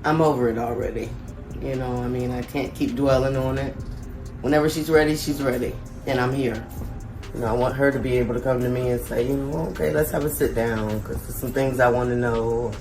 I'm over it already. You know, I mean, I can't keep dwelling on it. Whenever she's ready, and I'm here. You know, I want her to be able to come to me and say, you know, okay, let's have a sit down, because there's some things I want to know.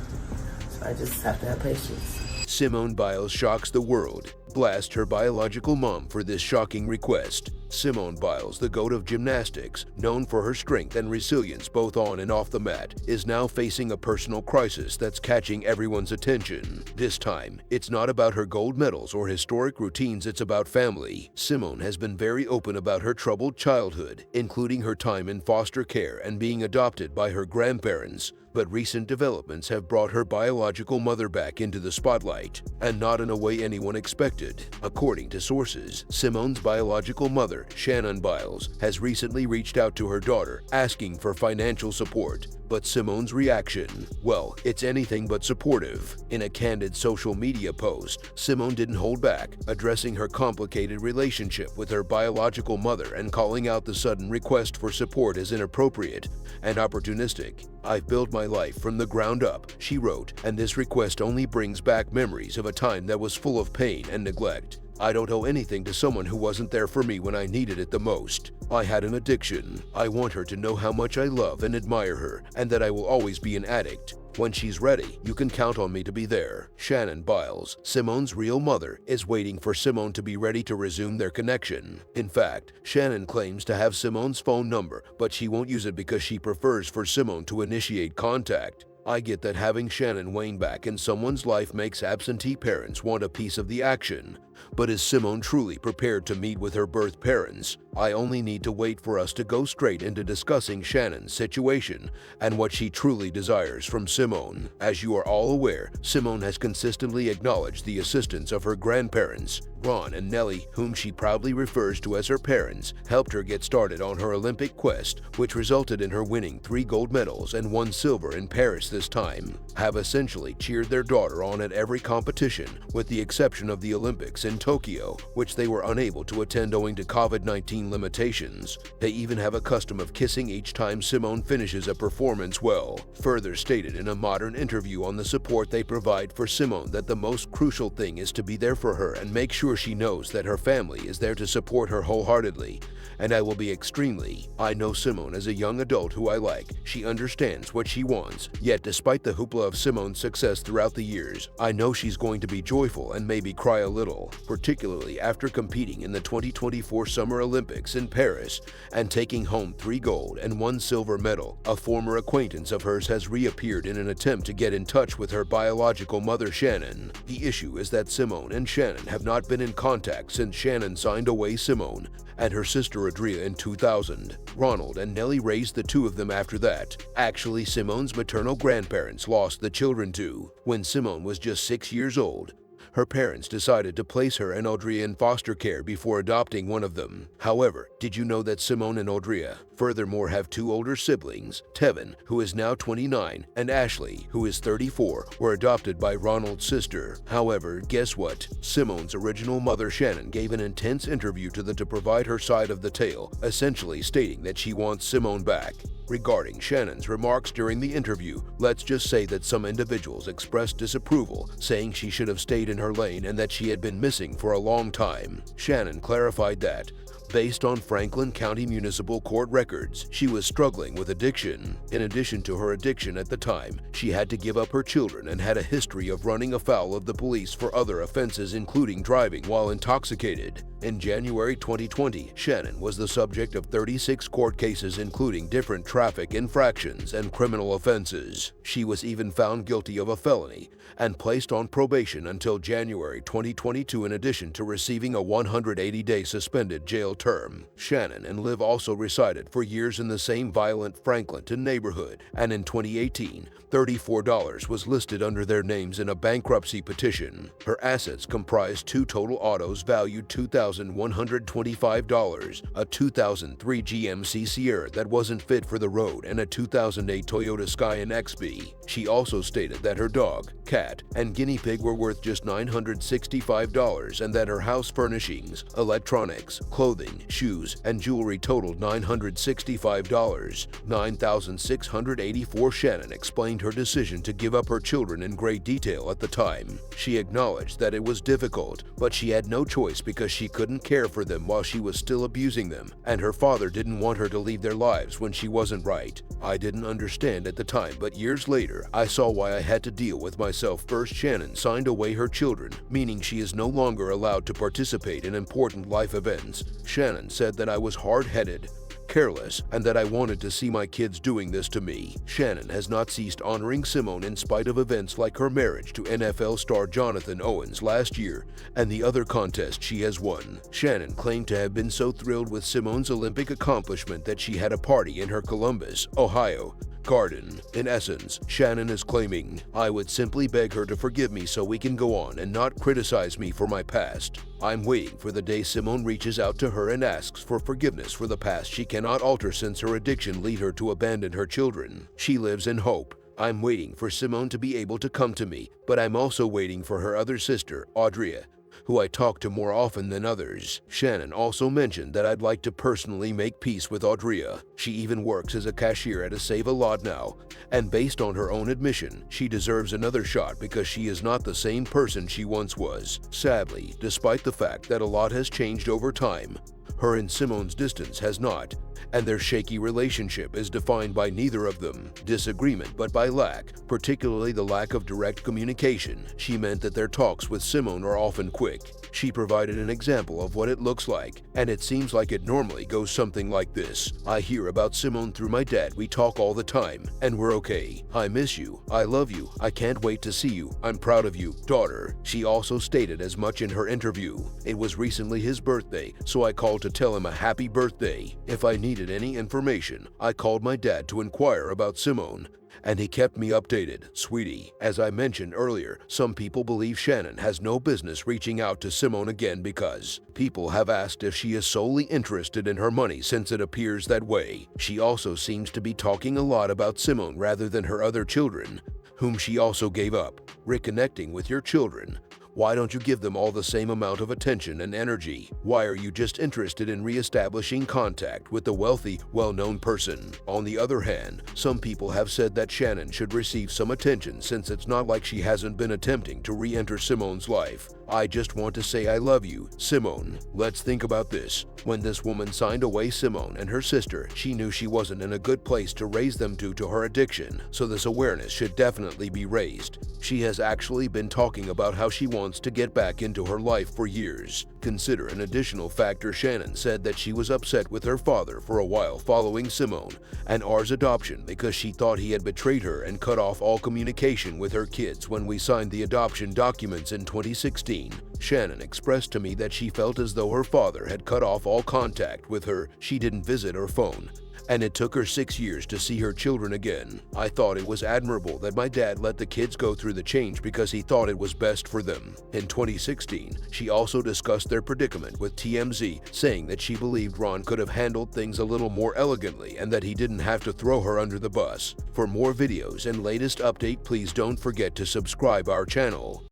So I just have to have patience. Simone Biles shocks the world, blasts her biological mom for this shocking request. Simone Biles, the GOAT of gymnastics, known for her strength and resilience both on and off the mat, is now facing a personal crisis that's catching everyone's attention. This time, it's not about her gold medals or historic routines, it's about family. Simone has been very open about her troubled childhood, including her time in foster care and being adopted by her grandparents. But recent developments have brought her biological mother back into the spotlight, and not in a way anyone expected. According to sources, Simone's biological mother, Shannon Biles, has recently reached out to her daughter, asking for financial support. But Simone's reaction, well, it's anything but supportive. In a candid social media post, Simone didn't hold back, addressing her complicated relationship with her biological mother and calling out the sudden request for support as inappropriate and opportunistic. "I've built my life from the ground up," she wrote, "and this request only brings back memories of a time that was full of pain and neglect. I don't owe anything to someone who wasn't there for me when I needed it the most. I had an addiction. I want her to know how much I love and admire her, and that I will always be an addict. When she's ready, you can count on me to be there." Shannon Biles, Simone's real mother, is waiting for Simone to be ready to resume their connection. In fact, Shannon claims to have Simone's phone number, but she won't use it because she prefers for Simone to initiate contact. "I get that having Shannon Wayne back in someone's life makes absentee parents want a piece of the action. But is Simone truly prepared to meet with her birth parents? I only need to wait for us to go straight into discussing Shannon's situation and what she truly desires from Simone. As you are all aware, Simone has consistently acknowledged the assistance of her grandparents. Ron and Nellie, whom she proudly refers to as her parents, helped her get started on her Olympic quest, which resulted in her winning 3 gold medals and 1 silver in Paris this time, have essentially cheered their daughter on at every competition, with the exception of the Olympics in Tokyo, which they were unable to attend owing to COVID-19 limitations. They even have a custom of kissing each time Simone finishes a performance well. Further stated in a modern interview on the support they provide for Simone that the most crucial thing is to be there for her and make sure she knows that her family is there to support her wholeheartedly. "And I will be extremely. I know Simone as a young adult who I like. She understands what she wants. Yet despite the hoopla of Simone's success throughout the years, I know she's going to be joyful and maybe cry a little, particularly after competing in the 2024 Summer Olympics in Paris and taking home 3 gold and 1 silver medal." A former acquaintance of hers has reappeared in an attempt to get in touch with her biological mother Shannon. The issue is that Simone and Shannon have not been in contact since Shannon signed away Simone and her sister Adria in 2000. Ronald and Nellie raised the 2 of them after that. Actually, Simone's maternal grandparents lost the children to when Simone was just 6 years old. Her parents decided to place her and Audria in foster care before adopting one of them. However, did you know that Simone and Audria furthermore have 2 older siblings? Tevin, who is now 29, and Ashley, who is 34, were adopted by Ronald's sister. However, guess what? Simone's original mother Shannon gave an intense interview to them to provide her side of the tale, essentially stating that she wants Simone back. Regarding Shannon's remarks during the interview, let's just say that some individuals expressed disapproval, saying she should have stayed in her lane and that she had been missing for a long time. Shannon clarified that, based on Franklin County Municipal Court records, she was struggling with addiction. In addition to her addiction at the time, she had to give up her children and had a history of running afoul of the police for other offenses, including driving while intoxicated. In January 2020, Shannon was the subject of 36 court cases including different traffic infractions and criminal offenses. She was even found guilty of a felony and placed on probation until January 2022 in addition to receiving a 180-day suspended jail term. Shannon and Liv also resided for years in the same violent Franklinton neighborhood, and in 2018, $34 was listed under their names in a bankruptcy petition. Her assets comprised 2 total autos valued $2,000 $6,125, a 2003 GMC Sierra that wasn't fit for the road, and a 2008 Toyota Scion XB. She also stated that her dog, cat, and guinea pig were worth just $965 and that her house furnishings, electronics, clothing, shoes, and jewelry totaled $965. $9,684. Shannon explained her decision to give up her children in great detail at the time. She acknowledged that it was difficult, but she had no choice because she couldn't care for them while she was still abusing them, and her father didn't want her to leave their lives when she wasn't right. I didn't understand at the time, but years later, I saw why I had to deal with myself first. Shannon signed away her children, meaning she is no longer allowed to participate in important life events. Shannon said that I was hard-headed, careless, and that I wanted to see my kids doing this to me. Shannon has not ceased honoring Simone in spite of events like her marriage to NFL star Jonathan Owens last year and the other contests she has won. Shannon claimed to have been so thrilled with Simone's Olympic accomplishment that she had a party in her Columbus, Ohio, garden. In essence, Shannon is claiming, "I would simply beg her to forgive me so we can go on and not criticize me for my past. I'm waiting for the day Simone reaches out to her and asks for forgiveness for the past she cannot alter since her addiction led her to abandon her children. She lives in hope. I'm waiting for Simone to be able to come to me, but I'm also waiting for her other sister, Audria, who I talk to more often than others." Shannon also mentioned that I'd like to personally make peace with Audria. She even works as a cashier at a Save-A-Lot now, and based on her own admission, she deserves another shot because she is not the same person she once was. Sadly, despite the fact that a lot has changed over time, her and Simone's distance has not, and their shaky relationship is defined by neither of them disagreement but by lack, particularly the lack of direct communication. She meant that their talks with Simone are often quick. She provided an example of what it looks like, and it seems like it normally goes something like this. "I hear about Simone through my dad. We talk all the time, and we're okay. I miss you. I love you. I can't wait to see you. I'm proud of you, daughter." She also stated as much in her interview. "It was recently his birthday, so I called to tell him a happy birthday. If I needed any information, I called my dad to inquire about Simone, and he kept me updated. Sweetie." As I mentioned earlier, some people believe Shannon has no business reaching out to Simone again because people have asked if she is solely interested in her money since it appears that way. She also seems to be talking a lot about Simone rather than her other children, whom she also gave up. Reconnecting with your children. Why don't you give them all the same amount of attention and energy? Why are you just interested in re-establishing contact with the wealthy, well-known person? On the other hand, some people have said that Shannon should receive some attention since it's not like she hasn't been attempting to re-enter Simone's life. "I just want to say I love you, Simone." Let's think about this. When this woman signed away Simone and her sister, she knew she wasn't in a good place to raise them due to her addiction, so this awareness should definitely be raised. She has actually been talking about how she wants to get back into her life for years. Consider an additional factor. Shannon said that she was upset with her father for a while following Simone and ours adoption because she thought he had betrayed her and cut off all communication with her kids when we signed the adoption documents in 2016. Shannon expressed to me that she felt as though her father had cut off all contact with her. She didn't visit her phone, and it took her 6 years to see her children again. "I thought it was admirable that my dad let the kids go through the change because he thought it was best for them." In 2016, she also discussed their predicament with TMZ, saying that she believed Ron could have handled things a little more elegantly and that he didn't have to throw her under the bus. For more videos and latest update, please don't forget to subscribe our channel.